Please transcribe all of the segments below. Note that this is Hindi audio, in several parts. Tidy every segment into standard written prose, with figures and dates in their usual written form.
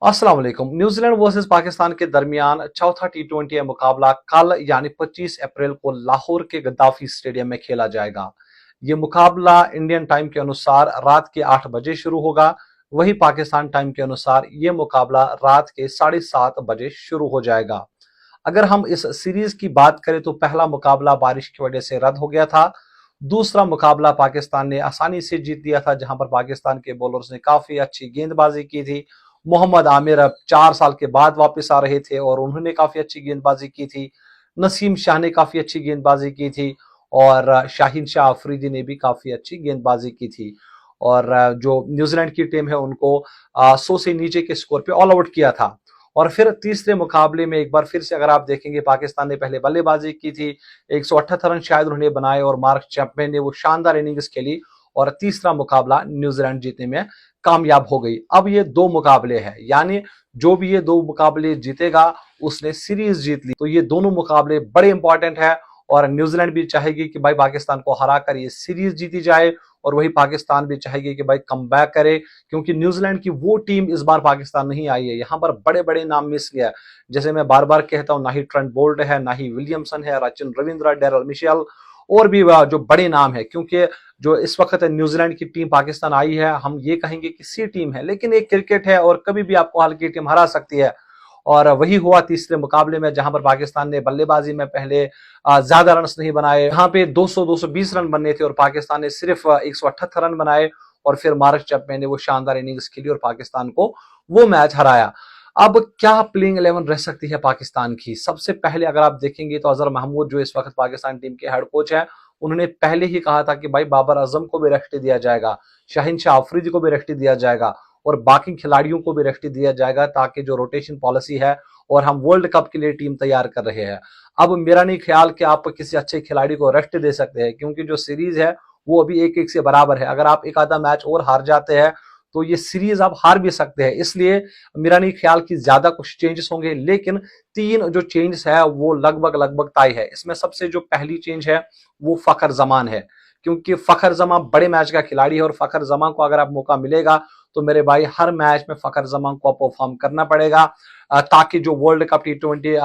अस्सलाम वालेकुम। न्यूजीलैंड वर्सेस पाकिस्तान के दरमियान चौथा टी20 मुकाबला कल यानी 25 अप्रैल को लाहौर के गद्दाफी स्टेडियम में खेला जाएगा। ये मुकाबला इंडियन टाइम के अनुसार रात के 8 बजे शुरू होगा। वही पाकिस्तान टाइम के अनुसार ये मुकाबला रात के 7:30 बजे शुरू हो जाएगा। अगर हम इस सीरीज की बात करें तो पहला मुकाबला बारिश की वजह से रद्द हो गया था। दूसरा मुकाबला पाकिस्तान ने आसानी से जीत लिया था, जहां पर पाकिस्तान के बॉलर्स ने काफी अच्छी गेंदबाजी की थी। मोहम्मद आमिर अब 4 साल के बाद वापस आ रहे थे और उन्होंने काफी अच्छी गेंदबाजी की थी। नसीम शाह ने काफी अच्छी गेंदबाजी की थी और शाहीन शाह अफरीदी ने भी काफी अच्छी गेंदबाजी की थी। और जो न्यूजीलैंड की टीम है उनको 100 से नीचे के स्कोर पे ऑल आउट किया था। और फिर तीसरे मुकाबले में एक बार फिर से अगर आप देखेंगे, पाकिस्तान ने पहले बल्लेबाजी की थी, 178 रन शायद उन्होंने बनाए और मार्क चैपमैन ने वो शानदार इनिंग्स खेली और तीसरा मुकाबला न्यूजीलैंड जीतने में कामयाब हो गई। अब ये 2 मुकाबले हैं, यानी जो भी ये 2 मुकाबले जीतेगा उसने सीरीज जीत ली। तो ये दोनों मुकाबले बड़े इंपॉर्टेंट है और न्यूजीलैंड भी चाहेगी कि भाई पाकिस्तान को हराकर ये सीरीज जीती जाए और वही पाकिस्तान भी चाहेगी कि भाई कमबैक करे, क्योंकि न्यूजीलैंड की वो टीम इस बार पाकिस्तान नहीं आई है। यहाँ पर बड़े बड़े नाम मिस गया, जैसे मैं बार बार कहता हूं, ना ही ट्रेंट बोल्ट है, ना ही विलियमसन है, रचिन रविंद्र, डेरल मिशेल और भी जो बड़े नाम है। क्योंकि जो इस वक्त न्यूजीलैंड की टीम पाकिस्तान आई है, हम ये कहेंगे कि सी टीम है, लेकिन एक क्रिकेट है और कभी भी आपको हाल की टीम हरा सकती है। और वही हुआ तीसरे मुकाबले में, जहां पर पाकिस्तान ने बल्लेबाजी में पहले ज्यादा रन नहीं बनाए। यहाँ पे 200-220 रन बनने थे और पाकिस्तान ने सिर्फ 178 रन बनाए और फिर मार्क चैपमैन ने वो शानदार इनिंग्स खेली और पाकिस्तान को वो मैच हराया। अब क्या प्लेइंग 11 रह सकती है पाकिस्तान की? सबसे पहले अगर आप देखेंगे तो अजहर महमूद जो इस वक्त पाकिस्तान टीम के हेड कोच है, उन्होंने पहले ही कहा था कि भाई बाबर आजम को भी रेस्ट दिया जाएगा, शाहीन शाह अफरीदी को भी रेस्ट दिया जाएगा और बाकी खिलाड़ियों को भी रेस्ट दिया जाएगा, ताकि जो रोटेशन पॉलिसी है और हम वर्ल्ड कप के लिए टीम तैयार कर रहे हैं। अब मेरा नहीं ख्याल कि आप किसी अच्छे खिलाड़ी को रेस्ट दे सकते हैं, क्योंकि जो सीरीज है वो अभी 1-1 से बराबर है। अगर आप एक आधा मैच और हार जाते हैं तो ये सीरीज आप हार भी सकते हैं। इसलिए मेरा नहीं ख्याल कि ज्यादा कुछ चेंजेस होंगे, लेकिन 3 जो चेंजेस है वो लगभग लगभग तय है। इसमें सबसे जो पहली चेंज है वो फखर जमान है, क्योंकि फखर जमान बड़े मैच का खिलाड़ी है और फखर जमान को अगर आप मौका मिलेगा तो मेरे भाई हर मैच में फखर जमान को परफॉर्म करना पड़ेगा, ताकि जो वर्ल्ड कप टी20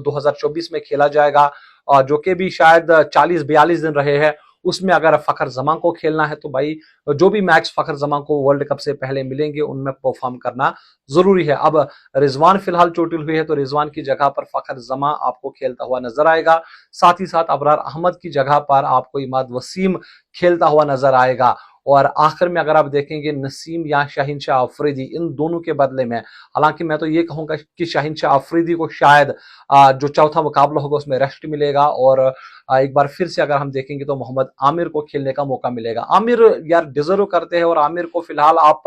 2024 में खेला जाएगा, जो कि भी शायद 40-42 दिन रहे हैं, उसमें अगर फखर जमान को खेलना है तो भाई जो भी मैच फखर जमान को वर्ल्ड कप से पहले मिलेंगे उनमें परफॉर्म करना जरूरी है। अब रिजवान फिलहाल चोटिल हुई है, तो रिजवान की जगह पर फखर जमान आपको खेलता हुआ नजर आएगा। साथ ही साथ अबरार अहमद की जगह पर आपको इमाद वसीम खेलता हुआ नजर आएगा। और आखिर में अगर आप देखेंगे, नसीम या शाहीन शाह अफरीदी, इन दोनों के बदले में, हालांकि मैं तो ये कहूंगा कि शाहीन शाह अफरीदी को शायद जो चौथा मुकाबला होगा उसमें रेस्ट मिलेगा और एक बार फिर से अगर हम देखेंगे तो मोहम्मद आमिर को खेलने का मौका मिलेगा। आमिर यार डिजर्व करते हैं और आमिर को फिलहाल आप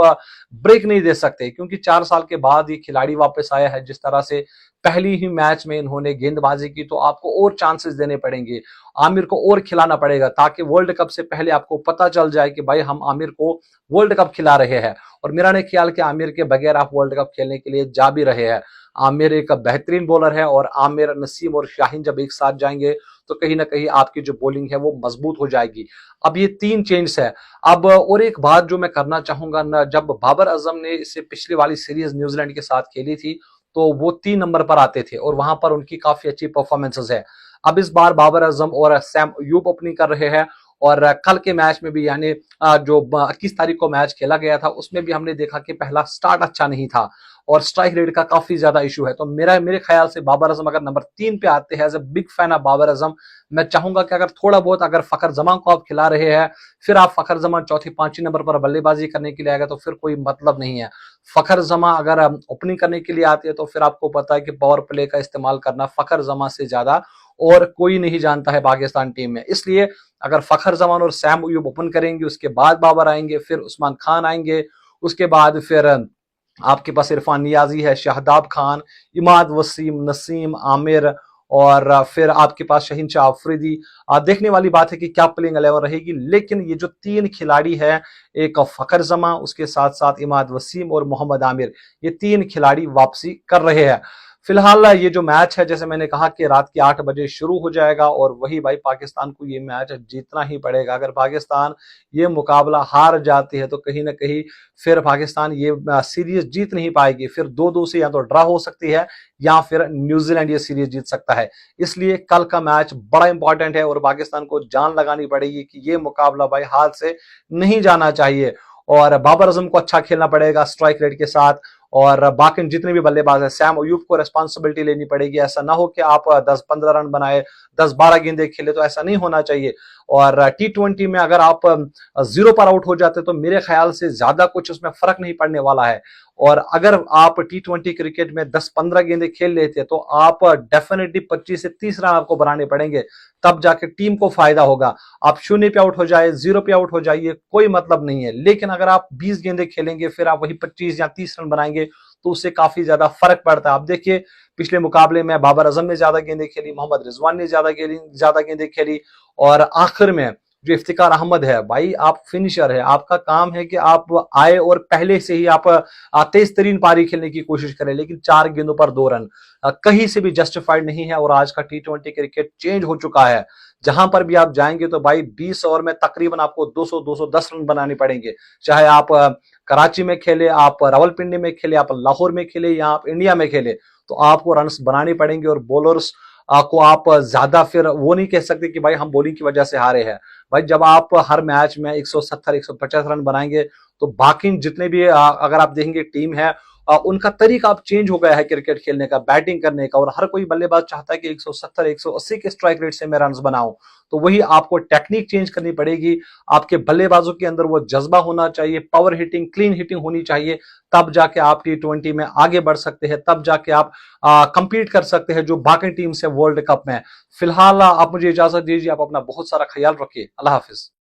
ब्रेक नहीं दे सकते, क्योंकि 4 साल के बाद ये खिलाड़ी वापस आया है। जिस तरह से पहली ही मैच में इन्होंने गेंदबाजी की, तो आपको और चांसेस देने पड़ेंगे, आमिर को और खिलाना पड़ेगा, ताकि वर्ल्ड कप से पहले आपको पता चल जाए कि भाई हम आमिर को वर्ल्ड कप खिला रहे हैं। और मेरा नहीं ख्याल कि आमिर के बगैर आप वर्ल्ड कप खेलने के लिए जा भी रहे हैं। आमिर एक बेहतरीन बॉलर है और आमिर, नसीम और शाहीन जब एक साथ जाएंगे तो कहीं ना कहीं आपकी जो बॉलिंग है वो मजबूत हो जाएगी। अब ये 3 चेंज है। अब और एक बात जो मैं करना चाहूंगा ना, जब बाबर आजम ने इससे पिछली वाली सीरीज न्यूजीलैंड के साथ खेली थी तो वो 3 नंबर पर आते थे और वहां पर उनकी काफी अच्छी परफॉर्मेंसेस है। अब इस बार बाबर आजम और सैम अयूब ओपनिंग कर रहे हैं और कल के मैच में भी, यानी जो 21 तारीख को मैच खेला गया था, उसमें भी हमने देखा कि पहला स्टार्ट अच्छा नहीं था और स्ट्राइक रेट का काफी ज्यादा इशू है। तो मेरे ख्याल से बाबर आजम अगर नंबर 3 पे आते हैं, as a big fan of Babar Azam, मैं चाहूंगा कि अगर थोड़ा बहुत अगर फखर जमान को आप खिला रहे हैं, फिर आप फखर जमान चौथी 5वीं नंबर पर बल्लेबाजी करने के लिए आएगा तो फिर कोई मतलब नहीं है। फखर जमा अगर ओपनिंग करने के लिए आते हैं तो फिर आपको पता है कि पावर प्ले का इस्तेमाल करना फखर जमा से ज्यादा और कोई नहीं जानता है पाकिस्तान टीम में। इसलिए अगर फखर जमान और सैम अयूब ओपन करेंगे, उसके बाद बाबर आएंगे, फिर उस्मान खान आएंगे, उसके बाद फिर आपके पास इरफान नियाजी है, शाहदाब खान, इमाद वसीम, नसीम, आमिर और फिर आपके पास शाहीन शाह अफरीदी। देखने वाली बात है कि क्या प्लेइंग 11 रहेगी, लेकिन ये जो 3 खिलाड़ी है, एक फखर जमा, उसके साथ साथ इमाद वसीम और मोहम्मद आमिर, ये 3 खिलाड़ी वापसी कर रहे हैं। फिलहाल ये जो मैच है, जैसे मैंने कहा कि रात के 8 बजे शुरू हो जाएगा और वही भाई पाकिस्तान को ये मैच जीतना ही पड़ेगा। अगर पाकिस्तान ये मुकाबला हार जाती है तो कहीं ना कहीं फिर पाकिस्तान ये सीरीज जीत नहीं पाएगी। फिर 2-2 से या तो ड्रा हो सकती है या फिर न्यूजीलैंड ये सीरीज जीत सकता है। इसलिए कल का मैच बड़ा इंपॉर्टेंट है और पाकिस्तान को जान लगानी पड़ेगी कि ये मुकाबला भाई हाथ से नहीं जाना चाहिए। और बाबर आजम को अच्छा खेलना पड़ेगा स्ट्राइक रेट के साथ। और बाकी जितने भी बल्लेबाज है, सैम अयूब को रिस्पांसिबिलिटी लेनी पड़ेगी। ऐसा ना हो कि आप 10-15 रन बनाए, 10-12 गेंदें खेले, तो ऐसा नहीं होना चाहिए। और T20 में अगर आप 0 पर आउट हो जाते तो मेरे ख्याल से ज्यादा कुछ उसमें फर्क नहीं पड़ने वाला है। और अगर आप T20 क्रिकेट में 10-15 गेंदें खेल लेते तो आप डेफिनेटली 25 से 30 रन आपको बनाने पड़ेंगे, तब जाके टीम को फायदा होगा। आप 0 पे आउट हो जाए, 0 पे आउट हो जाइए, कोई मतलब नहीं है। लेकिन अगर आप 20 गेंदें खेलेंगे फिर आप वही 25 या 30 रन बनाएंगे तो उससे काफी ज्यादा फर्क पड़ता है। आप देखिए पिछले मुकाबले में बाबर आजम ने ज्यादा गेंदें खेली, मोहम्मद रिजवान ने ज्यादा गेंदें खेली। और आखिर में जो इफ्तिकार अहमद है, भाई आप फिनिशर है, आपका काम है कि आप आए और पहले से ही आप तेज तरीन पारी खेलने की कोशिश करें। लेकिन 4 गेंदों पर 2 रन कहीं से भी जस्टिफाइड नहीं है। और आज का T20 क्रिकेट चेंज हो चुका है। जहां पर भी आप जाएंगे तो भाई 20 ओवर में तकरीबन आपको 200-210 रन बनाने पड़ेंगे। चाहे आप कराची में खेले, आप रावलपिंडी में खेले, आप लाहौर में खेले या आप इंडिया में खेले, तो आपको रन बनाने पड़ेंगे। और बॉलर्स को आप ज्यादा फिर वो नहीं कह सकते कि भाई हम बॉलिंग की वजह से हारे हैं। भाई जब आप हर मैच में 170-150 रन बनाएंगे तो बाकी जितने भी अगर आप देखेंगे टीम है, उनका तरीका अब चेंज हो गया है क्रिकेट खेलने का, बैटिंग करने का। और हर कोई बल्लेबाज चाहता है कि 170-180 के स्ट्राइक रेट से मैं रन बनाऊं। तो वही आपको टेक्निक चेंज करनी पड़ेगी। आपके बल्लेबाजों के अंदर वो जज्बा होना चाहिए, पावर हिटिंग, क्लीन हिटिंग होनी चाहिए। तब जाके आप T20 में आगे बढ़ सकते हैं, तब जाके आप कंपीट कर सकते हैं जो बाकी टीम से वर्ल्ड कप में। फिलहाल आप मुझे इजाजत दीजिए, आप अपना बहुत सारा ख्याल रखिए। अल्लाह हाफिज।